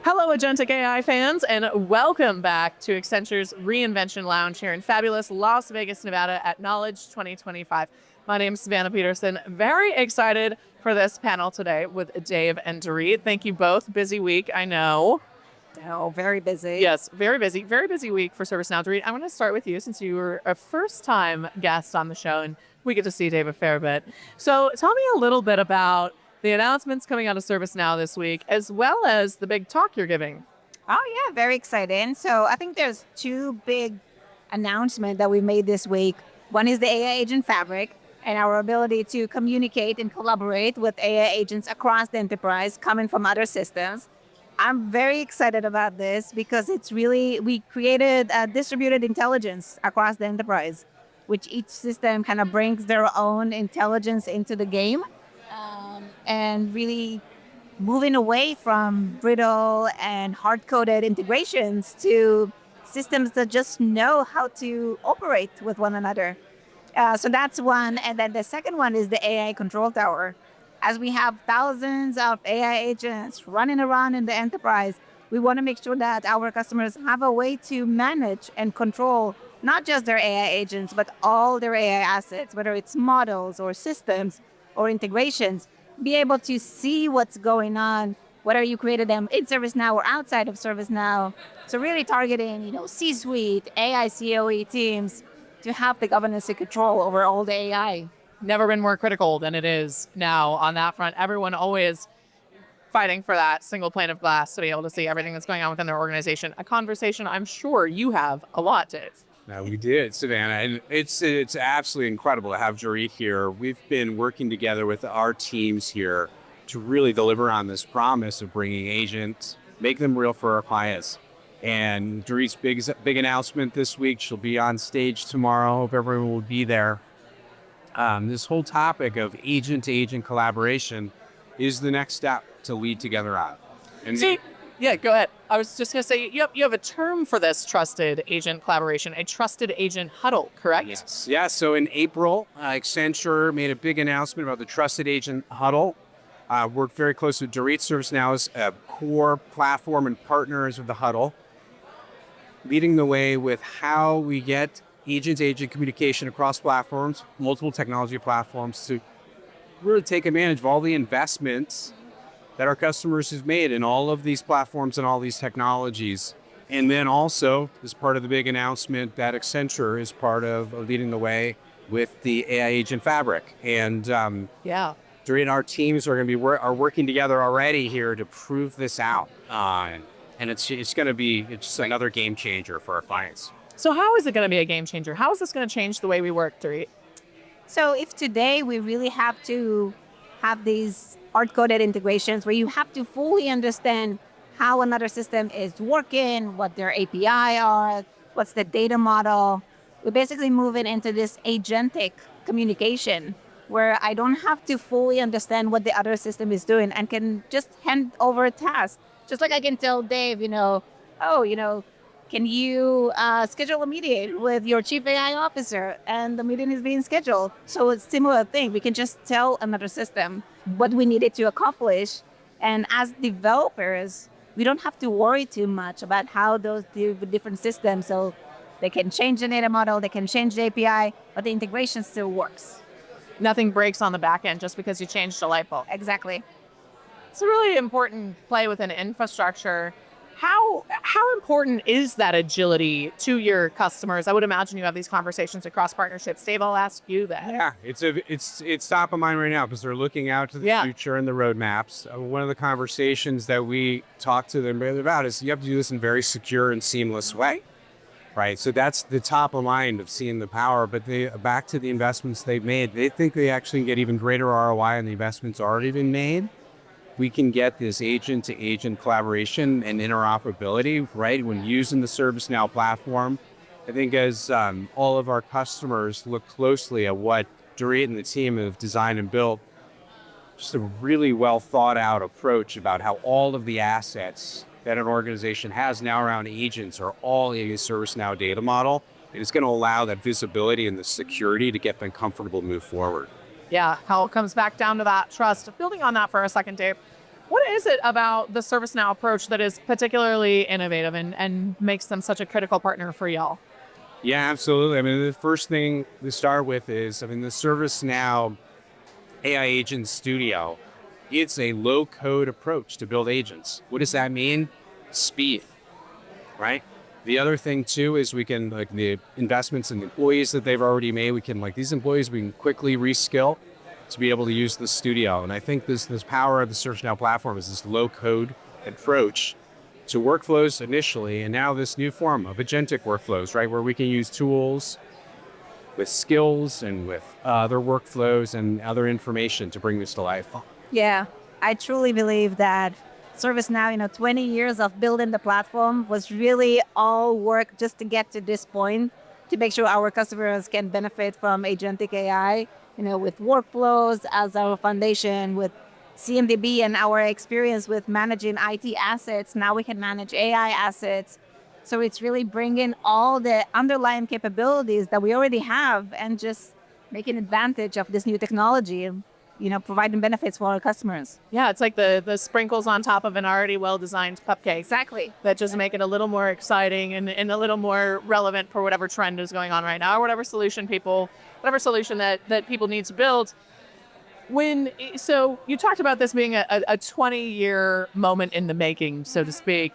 Hello, Agentic AI fans, and welcome back to Accenture's Reinvention Lounge here in fabulous Las Vegas, Nevada at Knowledge 2025. My name is Savannah Peterson. Very excited for this panel today with Dave and Dorit. Thank you both. Busy week, I know. Oh, very busy. Yes, very busy. Very busy week for ServiceNow. Dorit, I'm going to start with you since you were a first-time guest on the show, and we get to see Dave a fair bit. So tell me a little bit about the announcements coming out of ServiceNow this week, as well as the big talk you're giving. Oh, yeah, very exciting. So I think there's two big announcements that we made this week. One is the AI Agent Fabric and our ability to communicate and collaborate with AI agents across the enterprise coming from other systems. I'm very excited about this because we created a distributed intelligence across the enterprise, which each system kind of brings their own intelligence into the game, and really moving away from brittle and hard-coded integrations to systems that just know how to operate with one another. So that's one. And then the second one is the AI Control Tower. As we have thousands of AI agents running around in the enterprise, we want to make sure that our customers have a way to manage and control not just their AI agents, but all their AI assets, whether it's models or systems or integrations, be able to see what's going on, whether you created them in ServiceNow or outside of ServiceNow. So really targeting, C-suite, AI COE teams to have the governance and control over all the AI. Never been more critical than it is now on that front. Everyone always fighting for that single pane of glass to be able to see everything that's going on within their organization. A conversation I'm sure you have a lot, Dave. No, we did, Savannah, and it's absolutely incredible to have Dorit here. We've been working together with our teams here to really deliver on this promise of bringing agents, make them real for our clients. And Dorit's big announcement this week, she'll be on stage tomorrow. Hope everyone will be there. This whole topic of agent-to-agent collaboration is the next step to lead together on. And yeah, go ahead. I was just going to say, you have a term for this trusted agent collaboration, a trusted agent huddle, correct? Yes. Yeah. So in April, Accenture made a big announcement about the trusted agent huddle. Worked very close with Dorit, ServiceNow's core platform and partners of the huddle, leading the way with how we get agent-to-agent communication across platforms, multiple technology platforms, to really take advantage of all the investments that our customers have made in all of these platforms and all these technologies. And then also, as part of the big announcement, that Accenture is part of leading the way with the AI Agent Fabric. And Dorit and our teams are going to be working together already here to prove this out. And it's going to be another game changer for our clients. So how is it going to be a game changer? How is this going to change the way we work, Dorit? So if today we really have to have these hard-coded integrations where you have to fully understand how another system is working, what their API are, what's the data model, we're basically moving into this agentic communication where I don't have to fully understand what the other system is doing and can just hand over a task. Just like I can tell Dave, can you schedule a meeting with your chief AI officer? And the meeting is being scheduled. So it's a similar thing. We can just tell another system what we needed to accomplish. And as developers, we don't have to worry too much about how those different systems, so they can change the data model, they can change the API, but the integration still works. Nothing breaks on the back end just because you changed a light bulb. Exactly. It's a really important play within infrastructure. How important is that agility to your customers? I would imagine you have these conversations across partnerships. Dave, I'll ask you that. Yeah, it's top of mind right now because they're looking out to the future and the roadmaps. One of the conversations that we talk to them about is you have to do this in a very secure and seamless way, right? So that's the top of mind of seeing the power. But back to the investments they've made, they think they actually get even greater ROI on the investments already been made. We can get this agent-to-agent collaboration and interoperability, right, when using the ServiceNow platform. I think as all of our customers look closely at what Dorit and the team have designed and built, just a really well thought out approach about how all of the assets that an organization has now around agents are all in a ServiceNow data model. And it's going to allow that visibility and the security to get them comfortable to move forward. Yeah, how it comes back down to that trust. Building on that for a second, Dave, What is it about the ServiceNow approach that is particularly innovative and makes them such a critical partner for y'all? Yeah, absolutely. I mean, the first thing to start with is, the ServiceNow AI Agent Studio, it's a low-code approach to build agents. What does that mean? Speed, right? The other thing too is we can, like, the investments in employees that they've already made, we can, like, these employees, we can quickly reskill to be able to use the studio. And I think this power of the ServiceNow platform is this low-code approach to workflows initially, and now this new form of agentic workflows, right, where we can use tools with skills and with other workflows and other information to bring this to life. Yeah, I truly believe that ServiceNow, 20 years of building the platform was really all work just to get to this point, to make sure our customers can benefit from agentic AI, with workflows as our foundation, with CMDB and our experience with managing IT assets. Now we can manage AI assets. So it's really bringing all the underlying capabilities that we already have and just making advantage of this new technology and, providing benefits for our customers. Yeah, it's like the sprinkles on top of an already well-designed cupcake. Exactly. That just make it a little more exciting and a little more relevant for whatever trend is going on right now, or whatever solution that people need to build. So you talked about this being a 20-year moment in the making, so to speak.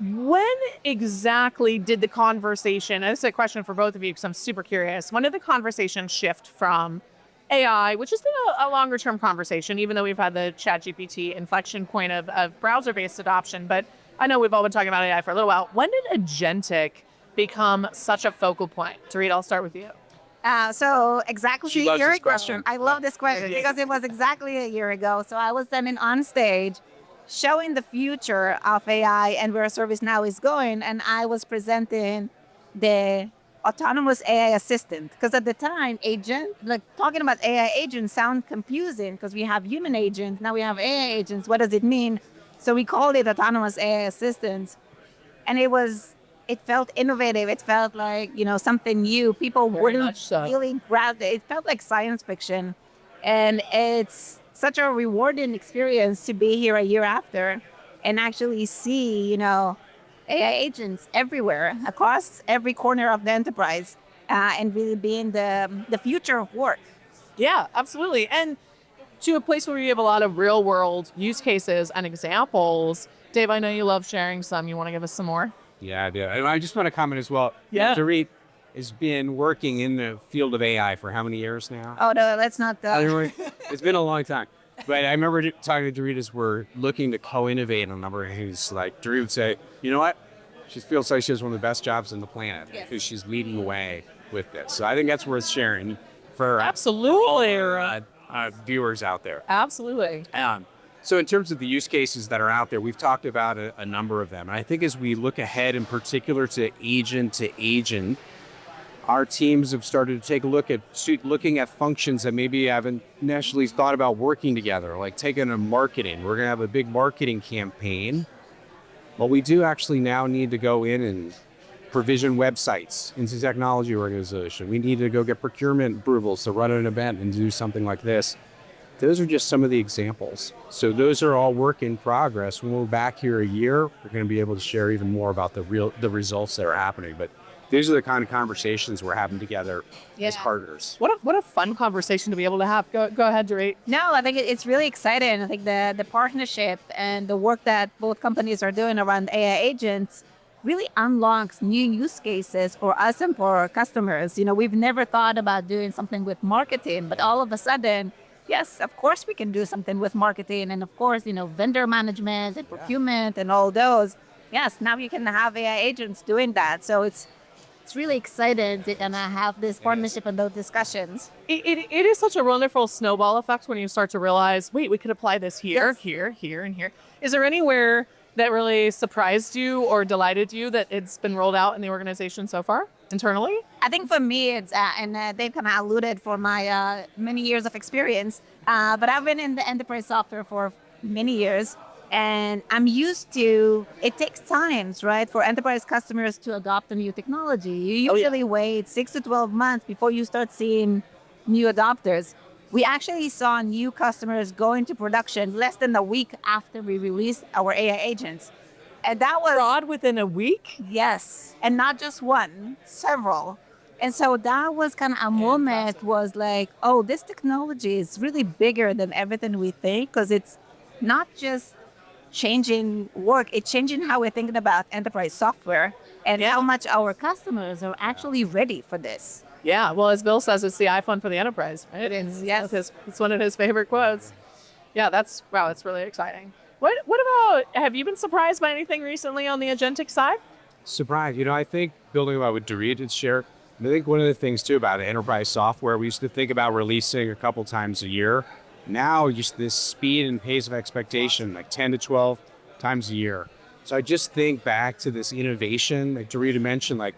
When exactly did the conversation, and this is a question for both of you because I'm super curious, when did the conversation shift from AI, which has been a longer term conversation, even though we've had the ChatGPT inflection point of browser-based adoption, but I know we've all been talking about AI for a little while. When did agentic become such a focal point? Dorit, I'll start with you. So exactly She a loves year this ago. question. I love this question because it was exactly a year ago. So I was standing on stage showing the future of AI and where ServiceNow is going. And I was presenting the autonomous AI assistant. Because at the time, talking about AI agents sound confusing because we have human agents, now we have AI agents. What does it mean? So we called it autonomous AI assistants. And it felt innovative. It felt like, something new. People wouldn't really grasp it. It felt like science fiction. And it's such a rewarding experience to be here a year after and actually see, AI agents everywhere, across every corner of the enterprise, and really being the future of work. Yeah, absolutely. And to a place where we have a lot of real world use cases and examples. Dave, I know you love sharing some. You want to give us some more? Yeah, I do. And I just want to comment as well. Yeah. Dorit has been working in the field of AI for how many years now? Oh, no, let's not. It's been a long time. But I remember talking to Dorit as we're looking to co-innovate on a number of things. Like, Dorit would say, you know what? She feels like she has one of the best jobs in the planet because she's leading the way with this. So I think that's worth sharing for absolutely viewers out there. Absolutely. So in terms of the use cases that are out there, we've talked about a number of them. And I think as we look ahead in particular to agent, our teams have started to take a look at looking at functions that maybe haven't initially thought about working together, like taking a marketing. We're going to have a big marketing campaign. But we do actually now need to go in and provision websites into the technology organization. We need to go get procurement approvals to run an event and do something like this. Those are just some of the examples. So those are all work in progress. When we're back here a year, we're going to be able to share even more about the results that are happening. But these are the kind of conversations we're having together as partners. What a fun conversation to be able to have. Go ahead, Dorit. No, I think it's really exciting. I think the partnership and the work that both companies are doing around AI agents really unlocks new use cases for us and for our customers. We've never thought about doing something with marketing, but all of a sudden, yes, of course we can do something with marketing and of course, vendor management and procurement and all those. Yes, now you can have AI agents doing that. So it's really exciting to have this partnership and those discussions. It is such a wonderful snowball effect when you start to realize, wait, we could apply this here, here, and here. Is there anywhere that really surprised you or delighted you that it's been rolled out in the organization so far, internally? I think for me, it's, and Dave kind of alluded for my many years of experience, but I've been in the enterprise software for many years. And I'm used to, it takes time, right, for enterprise customers to adopt a new technology. You usually wait 6 to 12 months before you start seeing new adopters. We actually saw new customers go into production less than a week after we released our AI agents. And that was Fraud within a week? yes, and not just one, several. And so that was kind of a moment was like, oh, this technology is really bigger than everything we think because it's not just changing work, it's changing how we're thinking about enterprise software and how much our customers are actually ready for this. Yeah, well, as Bill says, it's the iPhone for the enterprise, right? It is, yes. It's one of his favorite quotes. Yeah, that's really exciting. What about, have you been surprised by anything recently on the agentic side? Surprise. I think building about what Dorit had shared, I think one of the things too about enterprise software, we used to think about releasing a couple times a year. Now, just this speed and pace of expectation, like 10 to 12 times a year. So I just think back to this innovation, like Dorit mentioned, like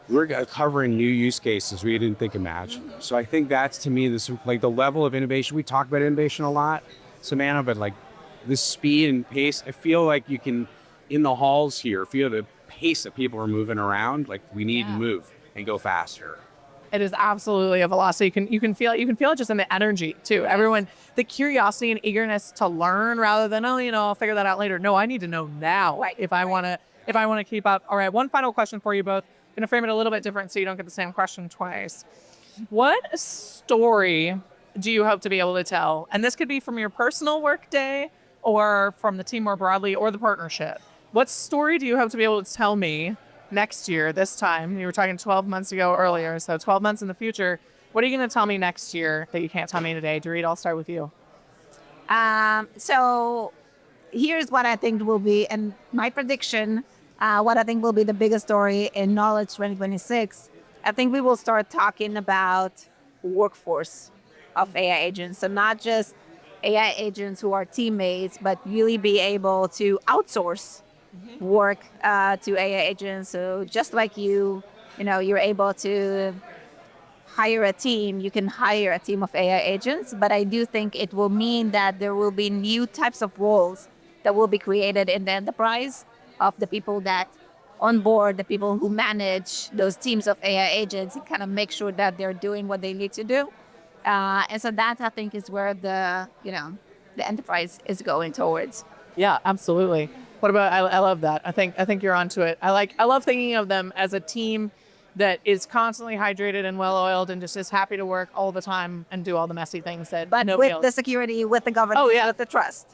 we're covering new use cases we didn't think imagine. So I think that's to me, this like the level of innovation. We talk about innovation a lot, Savannah, but like this speed and pace, I feel like you can, in the halls here, feel the pace that people are moving around. Like we need to move and go faster. It is absolutely a velocity. You can feel it just in the energy too. Everyone, the curiosity and eagerness to learn rather than, oh, I'll figure that out later. No, I need to know now if I want to keep up. All right, one final question for you both. I'm gonna frame it a little bit different so you don't get the same question twice. What story do you hope to be able to tell? And this could be from your personal work day or from the team more broadly or the partnership. What story do you hope to be able to tell me next year, this time? You were talking 12 months ago earlier, so 12 months in the future. What are you going to tell me next year that you can't tell me today? Dorit, I'll start with you. So here's what I think will be, and my prediction, what I think will be the biggest story in Knowledge 2026. I think we will start talking about workforce of AI agents. So not just AI agents who are teammates, but really be able to outsource work to AI agents. So just like you're able to hire a team, you can hire a team of AI agents. But I do think it will mean that there will be new types of roles that will be created in the enterprise of the people that onboard, the people who manage those teams of AI agents and kind of make sure that they're doing what they need to do. And so that I think is where the enterprise is going towards. Yeah, absolutely. What about, I love that. I think you're onto it. I love thinking of them as a team that is constantly hydrated and well-oiled and just is happy to work all the time and do all the messy things that but nobody with else. the security, with the governance, with the trust.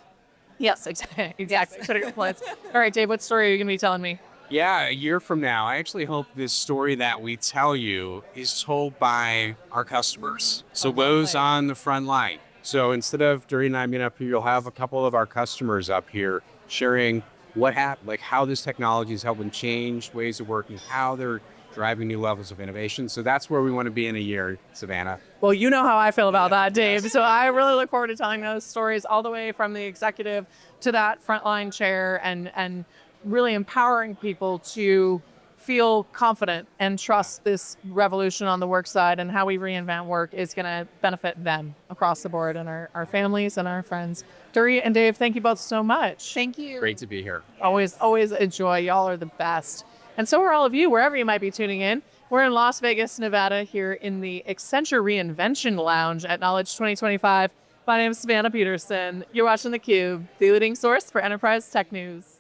Yes, exactly. Critical points. All right, Dave, what story are you going to be telling me? Yeah, a year from now, I actually hope this story that we tell you is told by our customers. So those on the front line. So instead of Dorit and I being up here, you'll have a couple of our customers up here sharing what happened, like how this technology is helping change ways of working, how they're driving new levels of innovation. So that's where we want to be in a year, Savannah. Well, you know how I feel about that, Dave. So I really look forward to telling those stories all the way from the executive to that frontline chair and really empowering people to feel confident and trust this revolution on the work side and how we reinvent work is going to benefit them across the board and our families and our friends. Dorit and Dave, thank you both so much. Thank you. Great to be here. Always a joy. Y'all are the best. And so are all of you, wherever you might be tuning in. We're in Las Vegas, Nevada, here in the Accenture Reinvention Lounge at Knowledge 2025. My name is Savannah Peterson. You're watching theCUBE, the leading source for enterprise tech news.